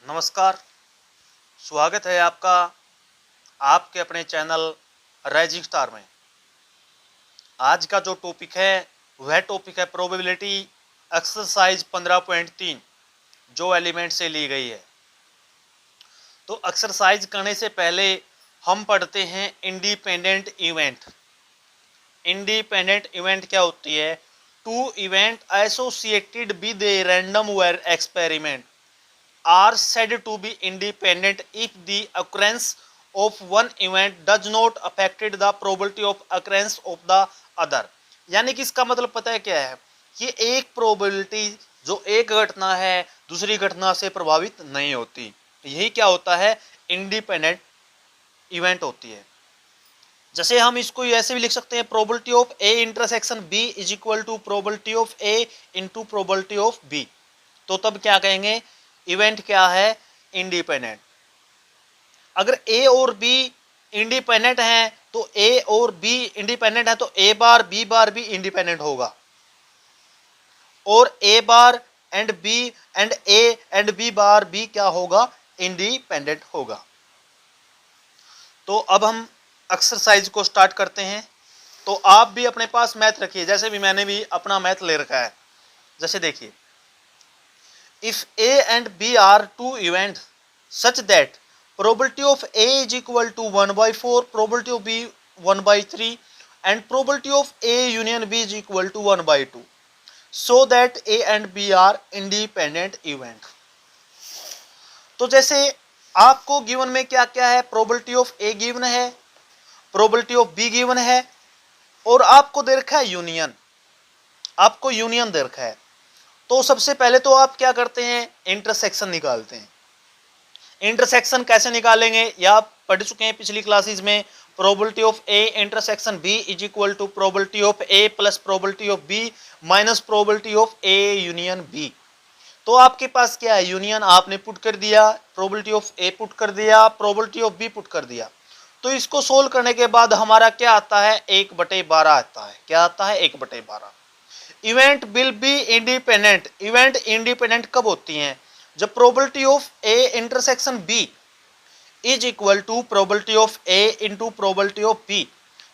नमस्कार, स्वागत है आपका आपके अपने चैनल राइजिंग स्टार में। आज का जो टॉपिक है वह टॉपिक है प्रोबेबिलिटी एक्सरसाइज 15.3 जो एलिमेंट से ली गई है। तो एक्सरसाइज करने से पहले हम पढ़ते हैं इंडिपेंडेंट इवेंट। इंडिपेंडेंट इवेंट क्या होती है? Two event associated with a random experiment are said to be independent if the occurrence of one event does not affect the probability of occurrence of the other। यानी कि इसका मतलब पता है क्या है कि एक प्रोबेबिलिटी जो एक घटना है दूसरी घटना से प्रभावित नहीं होती, यही क्या होता है? इंडिपेंडेंट इवेंट होती है। जैसे हम इसको ऐसे भी लिख सकते हैं, probability of A intersection B is equal to probability of A into probability of B. तो तब क्या कहेंगे? इवेंट क्या है? इंडिपेंडेंट। अगर ए और बी इंडिपेंडेंट हैं तो ए और बी इंडिपेंडेंट है तो ए बार भी इंडिपेंडेंट होगा, और A bar and B and A and B bar भी क्या होगा? इंडिपेंडेंट होगा। तो अब हम एक्सरसाइज को स्टार्ट करते हैं। तो आप भी अपने पास मैथ रखिए, जैसे भी मैंने भी अपना मैथ ले रखा है। जैसे देखिए, if A and B are two events such that probability of A is equal to 1/4, probability of B 1/3 and probability of A union B is equal to 1/2, so that A and B are independent event। तो जैसे आपको given में क्या क्या है? Probability of A given है, probability of B given है, और आपको दे रखा है यूनियन। आपको यूनियन दे रखा है। तो सबसे पहले तो आप क्या करते हैं? इंटरसेक्शन निकालते हैं। इंटरसेक्शन कैसे निकालेंगे ये आप पढ़ चुके हैं पिछली क्लासेस में। Probability of A intersection B is equal to probability of A plus probability of B minus probability of A union B. तो आपके पास क्या है? यूनियन आपने पुट कर दिया, प्रोबेबिलिटी ऑफ ए पुट कर दिया, प्रोबेबिलिटी ऑफ बी पुट कर दिया। तो इसको सोल्व करने के बाद हमारा क्या आता है? 1/12 आता है। क्या आता है? 1/12। Event will be independent. Event independent कब होती हैं? जब probability of A intersection B is equal to probability of A into probability of B.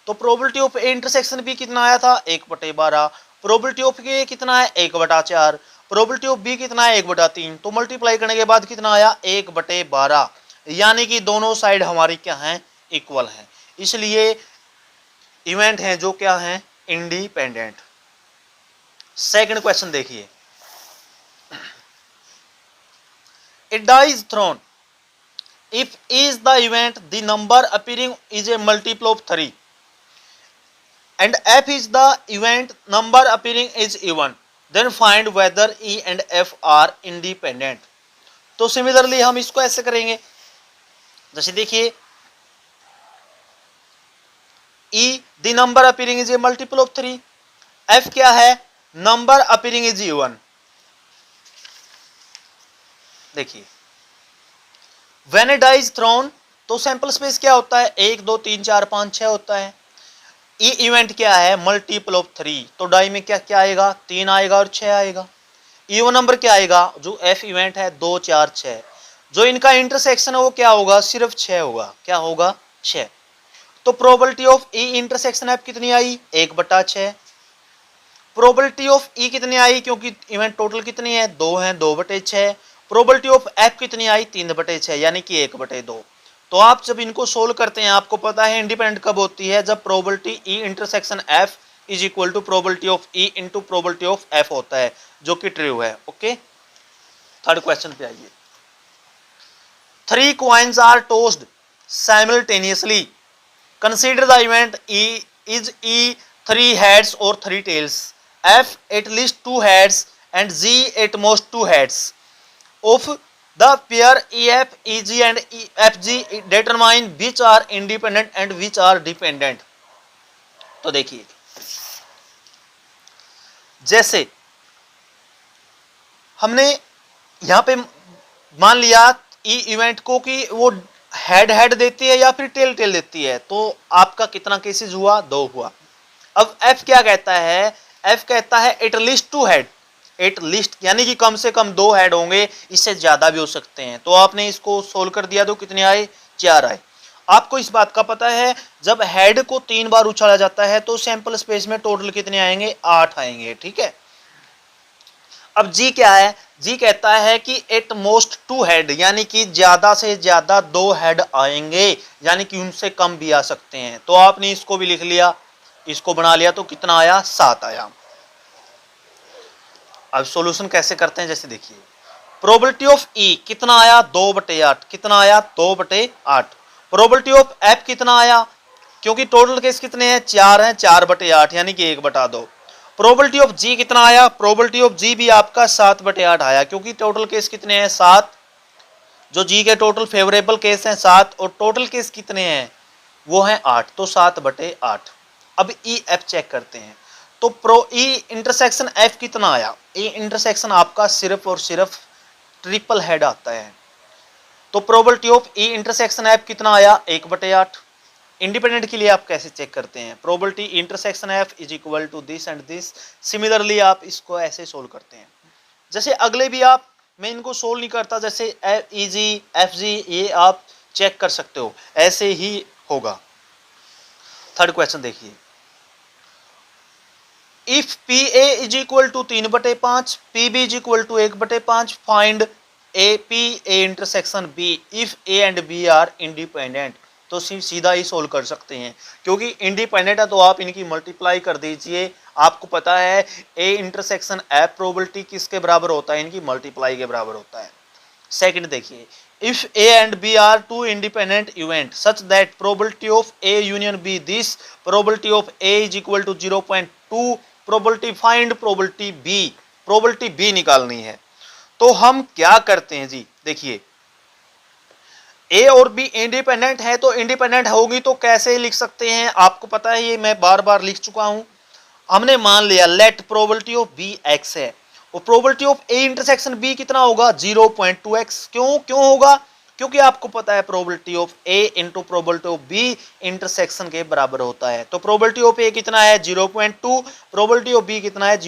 तो probability of A intersection B कितना आया था? 1/12। प्रोबेबिलिटी ऑफ ए कितना है? 1/4। प्रोबेबिलिटी ऑफ बी कितना है? 1/3। तो मल्टीप्लाई करने के बाद कितना आया? 1/12। यानी कि दोनों साइड हमारी क्या है? इक्वल है। इसलिए इवेंट है जो क्या है? इंडिपेंडेंट। सेकंड क्वेश्चन देखिए, a die is thrown if is the event the number appearing is a multiple of 3 and f is the event number appearing is even, then find whether e and f are independent। तो similarly हम इसको ऐसे करेंगे। जैसे देखिए, e the number appearing is a multiple of 3, f क्या है? Number appearing is even. देखिए, when a die is thrown तो सैंपल स्पेस क्या होता है? 1 2 3 4 5 6 होता है। ई इवेंट क्या है? Multiple of 3। तो डाई में क्या क्या आएगा? 3 आएगा और 6 आएगा। इवन नंबर क्या आएगा? जो एफ इवेंट है 2 4 6। जो इनका इंटरसेक्शन है वो क्या होगा? सिर्फ 6 होगा। क्या होगा? 6। तो probability of E intersection F कितनी आई? 1/6। प्रोबेबिलिटी ऑफ ई कितनी आई? क्योंकि इवेंट टोटल कितनी है? 2 है, 2/6। प्रोबेबिलिटी ऑफ एफ कितनी आई? 3/6, यानी कि 1/2। तो आप जब इनको सोल्व करते हैं आपको पता है इंडिपेंडेंट कब होती है? जब probability E intersection F is equal to probability of E into probability of F होता है, जो कि ट्रू है। ओके, थर्ड क्वेश्चन पे आइए। 3 coins are tossed simultaneously, consider the event e is e 3 heads or 3 tails, f at least 2 heads and g at most 2 heads of the pair ef eg and fg, determine which are independent and which are dependent। तो देखिए, जैसे हमने यहां पे मान लिया ई event को कि वो हेड हेड देती है या फिर टेल टेल देती है, तो आपका कितना केसेस हुआ? 2 हुआ। अब एफ क्या कहता है? एफ कहता है एटलीस्ट 2 हेड, एट लीस्ट, यानी कि कम से कम 2 हेड होंगे, इससे ज्यादा भी हो सकते हैं। तो आपने इसको सोल्व कर दिया तो कितने आए, 4 आए। आपको इस बात का पता है जब हेड को 3 बार उछाला जाता है तो सैंपल स्पेस में टोटल कितने आएंगे, 8 आएंगे, ठीक है। अब जी क्या है, जी कहता है कि एट मोस्ट 2 हेड, यानी कि ज्यादा से ज्यादा 2 हेड आएंगे, यानी कि उनसे कम भी आ सकते हैं। तो आपने इसको भी लिख लिया, इसको बना लिया, तो कितना आया, 7 आया। अब सॉल्यूशन कैसे करते हैं, जैसे देखिए प्रोबेबिलिटी ऑफ ई कितना आया, 2/8, कितना आया, 2/8। प्रोबेबिलिटी ऑफ एफ कितना आया, क्योंकि टोटल केस कितने हैं, 4 हैं, 4/8, यानी कि 1/2। प्रोबेबिलिटी ऑफ जी कितना आया, प्रोबेबिलिटी ऑफ जी भी आपका 7/8 आया, क्योंकि टोटल केस कितने हैं, 7। जो जी के टोटल फेवरेबल केस हैं 7, और टोटल केस कितने हैं, वो हैं 8, तो 7/8। अब ई एफ चेक करते हैं, तो प्रो ई इंटरसेक्शन एफ कितना आया, ई इंटरसेक्शन आपका सिर्फ और सिर्फ ट्रिपल हेड आता है। तो probability of E intersection F कितना आया, 1/8। इंडिपेंडेंट के लिए आप कैसे चेक करते हैं, probability intersection F is equal to this and this. Similarly आप इसको ऐसे सोल्व करते हैं, जैसे अगले भी आप, मैं इनको सोल्व नहीं करता, जैसे ई जी एफ जी, ये आप चेक कर सकते हो, ऐसे ही होगा। थर्ड क्वेश्चन देखिए, if P A is equal to 3/5, P B is equal to 1/5, find a P A intersection B if A and B are independent. तो सीधा ही सोल्व कर सकते हैं, क्योंकि इंडिपेंडेंट है तो आप इनकी मल्टीप्लाई कर दीजिए। आपको पता है ए इंटरसेक्शन एफ प्रोबेबिलिटी किसके बराबर होता है, इनकी मल्टीप्लाई के बराबर होता है। सेकंड देखिए, if A and B are two independent events such that probability of A union B, this probability of A is equal to 0.2, probability find probability B, probability B निकालनी है। तो हम क्या करते हैं जी, देखिए A और B इंडिपेंडेंट है, तो इंडिपेंडेंट होगी तो कैसे लिख सकते हैं, आपको पता है, ये मैं बार बार लिख चुका हूं। हमने मान लिया let probability of B x है, और probability of A intersection B कितना होगा, 0.2x। क्यों होगा, क्योंकि आपको पता है probability of A into probability of B intersection के बराबर होता है। तो प्रोबेबिलिटी ऑफ A कितना है, 0.2, प्रोबेबिलिटी ऑफ B कितना है,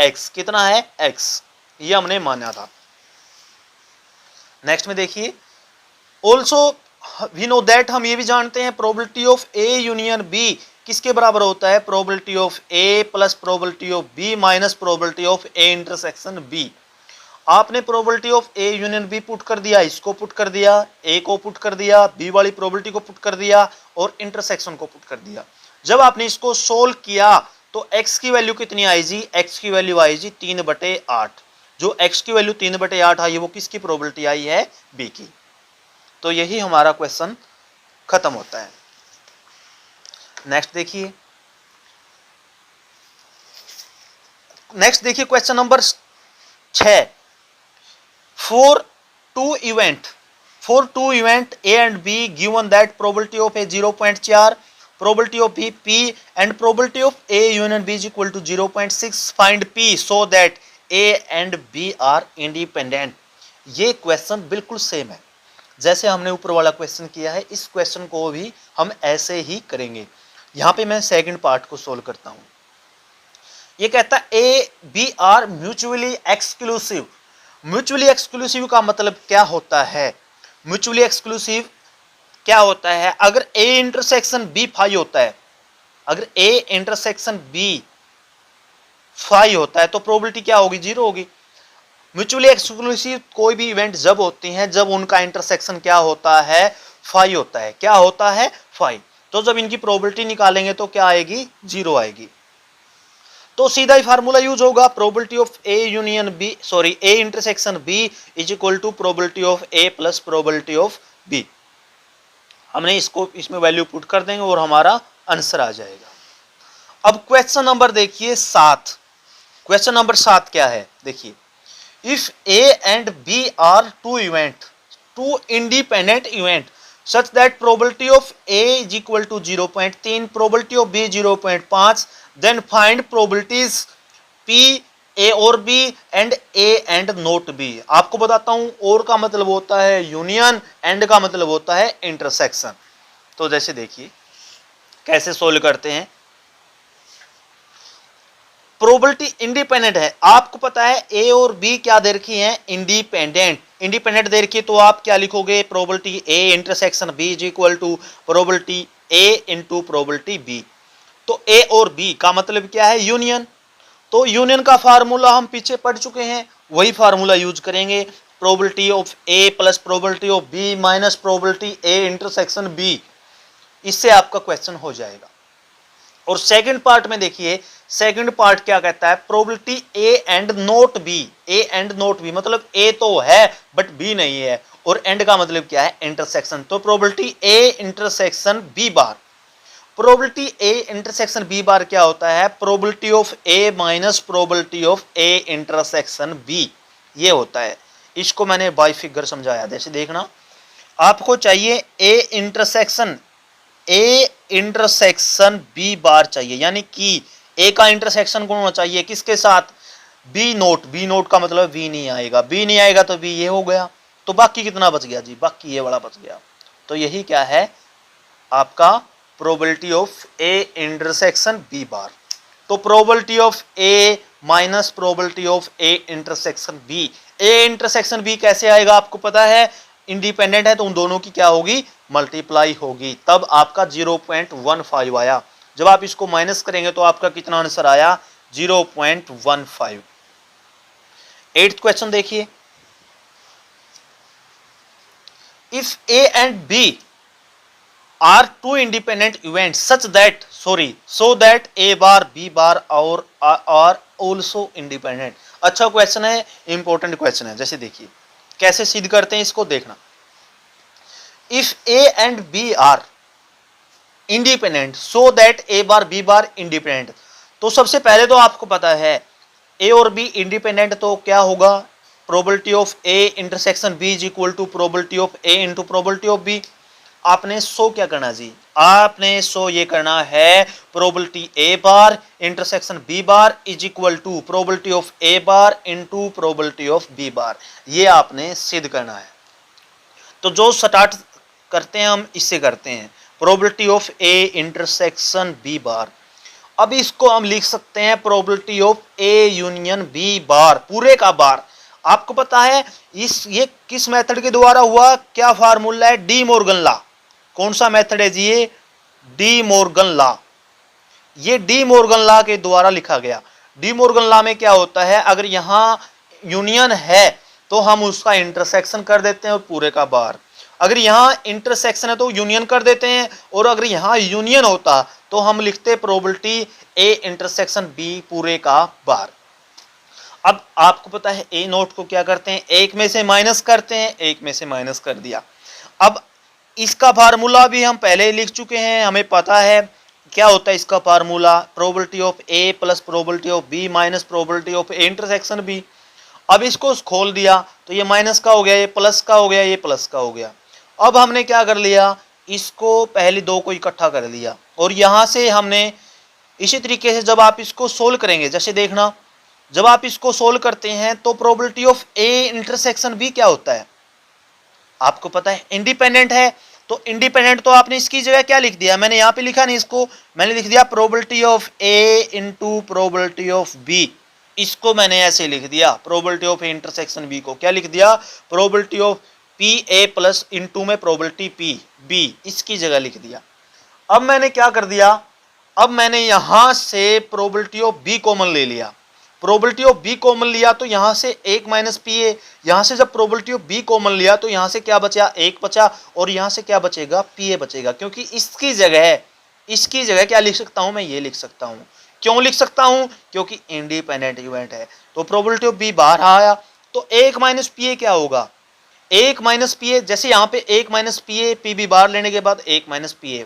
x कितना है, x। ये हमने माना था। नेक्स्ट में देखिए, ऑल्सो वी नो दैट, हम ये भी जानते हैं probability of A union B किसके बराबर होता है, probability of A plus probability of B minus probability of A intersection B। आपने probability of A union B put कर दिया, इसको पुट कर दिया, A को पुट कर दिया, B वाली प्रोबेबिलिटी को पुट कर दिया, और इंटरसेक्शन को पुट कर दिया। जब आपने इसको सोल्व किया तो x की वैल्यू कितनी आई जी, x की वैल्यू आई जी 3/8। जो x की वैल्यू 3/8 आई, वो किसकी प्रोबेबिलिटी आई है, B की। तो यही हमारा क्वेश्चन खत्म होता है। नेक्स्ट देखिए, question number 6, for two event A and B given that probability of A 0.4, probability of B P and probability of A union B is equal to 0.6, find P so that A and B are independent। ये question बिल्कुल same है जैसे हमने ऊपर वाला question किया है, इस क्वेश्चन को भी हम ऐसे ही करेंगे। यहां पे मैं सेकंड पार्ट को सोल्व करता हूं। ये कहता है A B are mutually exclusive. Mutually exclusive का मतलब क्या होता है, म्यूचुअली एक्सक्लूसिव क्या होता है, अगर ए इंटरसेक्शन बी फाई होता है, अगर ए इंटरसेक्शन बी फाई होता है तो प्रोबेबिलिटी क्या होगी, 0 होगी। म्यूचुअली एक्सक्लूसिव कोई भी इवेंट जब होती हैं जब उनका इंटरसेक्शन क्या होता है, फाई होता है। क्या होता है, फाई। तो जब इनकी प्रोबेबिलिटी निकालेंगे तो क्या आएगी, 0 आएगी। तो सीधा ही फार्मूला यूज होगा, probability of A union B, sorry A intersection B is equal to probability of A plus probability of B. हमने इसको इसमें वैल्यू पुट कर देंगे और हमारा आंसर आ जाएगा। अब क्वेश्चन नंबर देखिए 7। क्वेश्चन नंबर 7 क्या है, देखिए, if A and B are two independent event such that probability of A is equal to 0.3, probability of B 0.5, then find probabilities P, A और B and A and not B। आपको बताता हूं, और का मतलब होता है यूनियन, एंड का मतलब होता है इंटरसेक्शन। तो जैसे देखिए कैसे सोल्व करते हैं, प्रोबेबिलिटी इंडिपेंडेंट है, आपको पता है ए और बी क्या दे रखी है, इंडिपेंडेंट। इंडिपेंडेंट दे रखी है तो आप क्या लिखोगे, probability A intersection B is equal to probability A into probability B. तो ए और बी का मतलब क्या है, यूनियन। तो यूनियन का फार्मूला हम पीछे पढ़ चुके हैं, वही फार्मूला यूज करेंगे, probability of A plus probability of B minus probability A intersection B. इससे आपका क्वेश्चन हो जाएगा। और सेकंड पार्ट में देखिए, सेकंड पार्ट क्या कहता है, probability A and not be. A and not be मतलब ए तो है बट बी नहीं है, और एंड का मतलब क्या है, इंटरसेक्शन। तो probability A intersection B bar, probability A intersection B bar क्या होता है, probability of A minus probability of A intersection B, ये होता है। इसको मैंने बाय फिगर समझाया, जैसे देखना, आपको चाहिए ए इंटरसेक्शन बी बार चाहिए, यानी कि ए का इंटरसेक्शन कौन होना चाहिए, किसके साथ, बी नोट। बी नोट का मतलब बी नहीं आएगा, बी नहीं आएगा तो बी ये हो गया, तो बाकी कितना बच गया जी, बाकी ये वाला बच गया। तो यही क्या है आपका probability of A intersection B bar. तो probability of A minus probability of A intersection B. A intersection B कैसे आएगा, आपको पता है इंडिपेंडेंट है तो उन दोनों की क्या होगी, मल्टीप्लाई होगी, तब आपका 0.15 आया। जब आप इसको माइनस करेंगे तो आपका कितना आंसर आया, 0.15। 8th क्वेश्चन देखिए, if A and B are two independent event such that so that A bar B bar और आर ऑल्सो इंडिपेंडेंट। अच्छा क्वेश्चन है, इंपॉर्टेंट क्वेश्चन है। जैसे देखिए कैसे सिद्ध करते हैं इसको, देखना, if A and B are independent so that A bar B bar independent. तो सबसे पहले तो आपको पता है ए और बी इंडिपेंडेंट, तो क्या होगा, probability of A intersection B is equal to probability of A into probability of B. आपने सो क्या करना जी, आपने सो ये करना है, probability A bar intersection B bar is equal to probability of A bar into probability of B bar, ये आपने सिद्ध करना है। तो जो स्टार्ट करते हैं हम इससे करते हैं, probability of A intersection B bar. अब इसको हम लिख सकते हैं probability of A union B bar, पूरे का बार। आपको पता है ये किस मेथड के द्वारा हुआ, क्या फार्मूला है, डी मॉर्गन लॉ। कौन सा मेथड है जी, ये डी मॉर्गन लॉ। ये डी मॉर्गन लॉ के द्वारा लिखा गया। डी मॉर्गन लॉ में क्या होता है, अगर यहां यूनियन है तो हम उसका इंटरसेक्शन कर देते हैं और पूरे का बार, अगर यहां इंटरसेक्शन है तो यूनियन कर देते हैं, और अगर यहां यूनियन होता तो हम लिखते प्रोबेबिलिटी ए इंटरसेक्शन बी पूरे का बार। अब आपको पता है ए नोट को क्या करते हैं, एक में से माइनस करते हैं, एक में से माइनस कर दिया। अब इसका फार्मूला भी हम पहले ही लिख चुके हैं, हमें पता है क्या होता है इसका formula, probability of A plus probability of B minus probability of A intersection B. अब इसको खोल दिया तो ये माइनस का हो गया, ये प्लस का हो गया, ये प्लस का हो गया। अब हमने क्या कर लिया, इसको पहले दो को इकट्ठा कर लिया, और यहां से हमने इसी तरीके से जब आप इसको सोल्व करेंगे, जैसे देखना, जब आप इसको सोल्व करते हैं तो probability of A intersection B क्या होता है, आपको पता है इंडिपेंडेंट है। तो इंडिपेंडेंट तो आपने इसकी जगह क्या लिख दिया, मैंने यहां पे लिखा नहीं इसको, मैंने लिख दिया probability of A into probability of B. इसको मैंने ऐसे लिख दिया, probability of A intersection B को क्या लिख दिया, probability of P A plus into में प्रोबेबिलिटी पी बी, इसकी जगह लिख दिया। अब मैंने क्या कर दिया, अब मैंने यहां से प्रोबेबिलिटी ऑफ बी कॉमन ले लिया। प्रोबेबिलिटी ऑफ बी कॉमन लिया तो यहां से एक माइनस पी ए, यहां से जब प्रोबेबिलिटी ऑफ बी कॉमन लिया तो यहां से क्या बचा, एक बचा, और यहां से क्या बचेगा, पी ए बचेगा, क्योंकि इसकी जगह क्या लिख सकता हूं मैं, ये लिख सकता हूं। क्यों लिख सकता हूं, क्योंकि इंडिपेंडेंट इवेंट है। तो प्रोबेबिलिटी ऑफ बी बाहर आया तो एक माइनस पी ए क्या होगा, एक माइनस पी ए, जैसे यहां पे एक minus P A, P B बाहर लेने के बाद एक माइनस पी ए।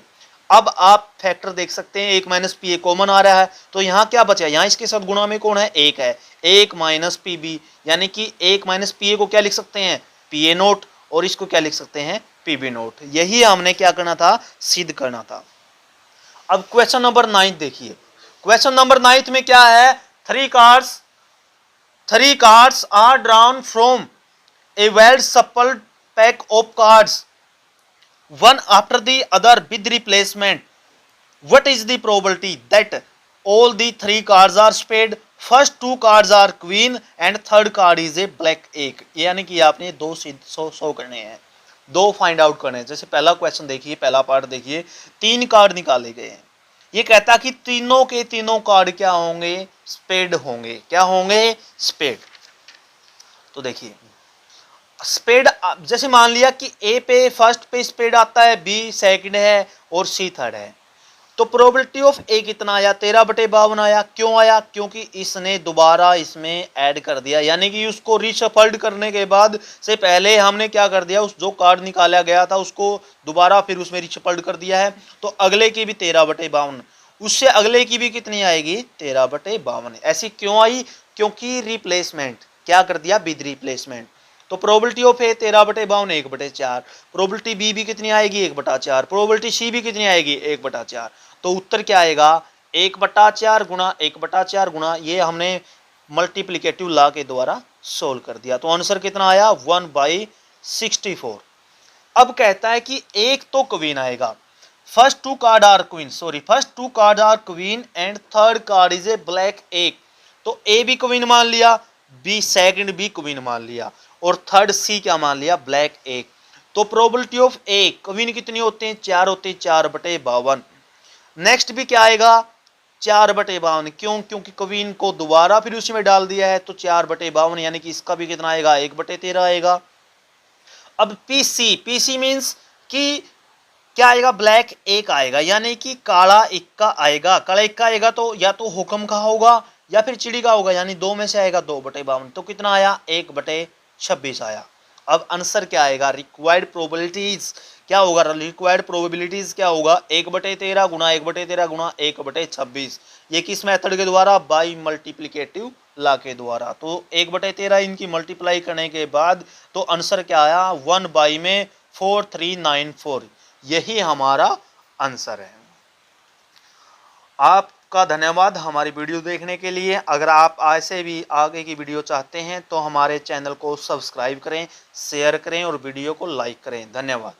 अब आप फैक्टर देख सकते हैं, एक माइनस पी ए कॉमन आ रहा है, तो यहां क्या बचा, यहां इसके साथ गुणा में कौन है, एक है, एक माइनस पी बी, यानी कि एक माइनस पी ए को क्या लिख सकते हैं, पी ए नोट, और इसको क्या लिख सकते हैं, पी बी नोट। यही हमने क्या करना था, सिद्ध करना था। अब क्वेश्चन नंबर 9 देखिए, क्वेश्चन नंबर 9 में क्या है, three cards are drawn from a well shuffled pack of cards, one after the other with replacement. What is the probability that all the 3 cards are spade, first 2 cards are queen and third card is a black एक। यानी कि आपने 2 सौ करने हैं, 2 find out करने हैं। जैसे पहला क्वेश्चन देखिए, पहला पार्ट देखिए, 3 कार्ड निकाले गए हैं। ये कहता कि तीनों के तीनों कार्ड क्या होंगे, स्पेड होंगे। क्या होंगे, स्पेड। तो देखिए स्पेड, जैसे मान लिया कि ए पे फर्स्ट पे स्पेड आता है, बी सेकंड है और सी थर्ड है, तो प्रोबेबिलिटी ऑफ ए कितना आया, 13/52 आया। क्यों आया, क्योंकि इसने दोबारा इसमें ऐड कर दिया, यानी कि उसको रीशफल्ड करने के बाद से पहले हमने क्या कर दिया, उस जो कार्ड निकाला गया था उसको दोबारा फिर उसमें रीशफल्ड कर दिया है। तो अगले की भी 13/52, उससे अगले की भी कितनी आएगी, 13/52। ऐसी क्यों आई, क्योंकि रिप्लेसमेंट क्या कर दिया, विद रिप्लेसमेंट। तो probability of A 13/52 1/4, probability B भी कितनी आएगी 1/4, प्रोबेबिलिटी सी भी कितनी आएगी 1/4। तो उत्तर क्या आएगा, 1/4 गुणा 1/4 गुणा, ये हमने मल्टीप्लिकेटिव लॉ के द्वारा सोल्व कर दिया। तो आंसर कितना आया 1/64। अब कहता है कि एक तो क्वीन आएगा, first 2 card are queen, first 2 card are queen and third card is a black एक। तो ए भी क्वीन मान लिया, बी सेकंड भी क्वीन मान लिया और थर्ड सी क्या मान लिया, ब्लैक एक। तो प्रोबेबिलिटी ऑफ ए, क्वीन कितनी होते हैं, 4 होते हैं, 4/52। नेक्स्ट भी क्या आएगा 4/52, क्यों, क्योंकि क्वीन को दोबारा फिर उसी में डाल दिया है, तो 4/52, यानी कि इसका भी कितना आएगा 1/13 आएगा। अब पीसी, पीसी मीन्स कि क्या आएगा, ब्लैक एक आएगा, यानी कि काला इक्का आएगा। काला इक्का आएगा तो या तो हुक्म का होगा या फिर चिड़ी का होगा, यानी 2 में से आएगा 2/52। तो कितना आया 1/26 आया। अब आंसर क्या आएगा, रिक्वायर्ड प्रोबेबिलिटीज क्या होगा, रिक्वायर्ड प्रोबेबिलिटीज क्या होगा, 1/13 गुणा 1/13 गुणा 1/26। ये किस मेथड के द्वारा, बाई मल्टीप्लिकेटिव लॉ के द्वारा। तो 1/13 इनकी मल्टीप्लाई करने के बाद तो आंसर क्या आया 1/4394। यही हमारा आंसर है। आपका धन्यवाद हमारी वीडियो देखने के लिए। अगर आप ऐसे भी आगे की वीडियो चाहते हैं तो हमारे चैनल को सब्सक्राइब करें, शेयर करें और वीडियो को लाइक करें। धन्यवाद।